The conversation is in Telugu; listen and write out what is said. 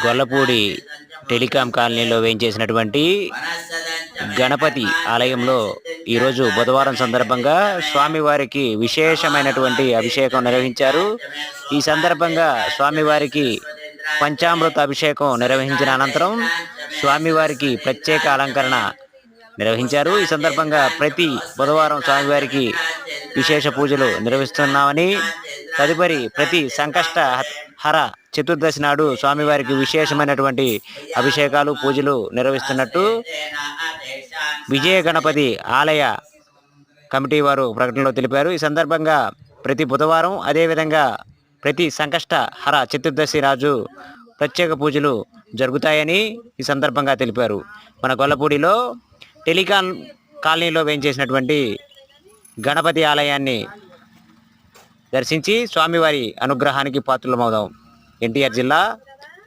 గొల్లపూడి టెలికాం కాలనీలో వేయించేసినటువంటి గణపతి ఆలయంలో ఈరోజు బుధవారం సందర్భంగా స్వామివారికి విశేషమైనటువంటి అభిషేకం నిర్వహించారు. ఈ సందర్భంగా స్వామివారికి పంచామృత అభిషేకం నిర్వహించిన అనంతరం స్వామివారికి ప్రత్యేక అలంకరణ నిర్వహించారు. ఈ సందర్భంగా ప్రతి బుధవారం స్వామివారికి విశేష పూజలు నిర్వహిస్తున్నామని, తదుపరి ప్రతి సంకష్ట హర చతుర్దశి నాడు స్వామివారికి విశేషమైనటువంటి అభిషేకాలు పూజలు నిర్వహిస్తున్నట్టు విజయ గణపతి ఆలయ కమిటీ వారు ప్రకటనలో తెలిపారు. ఈ సందర్భంగా ప్రతి బుధవారం అదేవిధంగా ప్రతి సంకష్ట హర చతుర్దశి రాజు ప్రత్యేక పూజలు జరుగుతాయని ఈ సందర్భంగా తెలిపారు. మన గొల్లపూడిలో టెలికాం కాలనీలో వేయించేసినటువంటి గణపతి ఆలయాన్ని దర్శించి స్వామివారి అనుగ్రహానికి పాత్రలమవుదాం. ఎన్టీఆర్ జిల్లా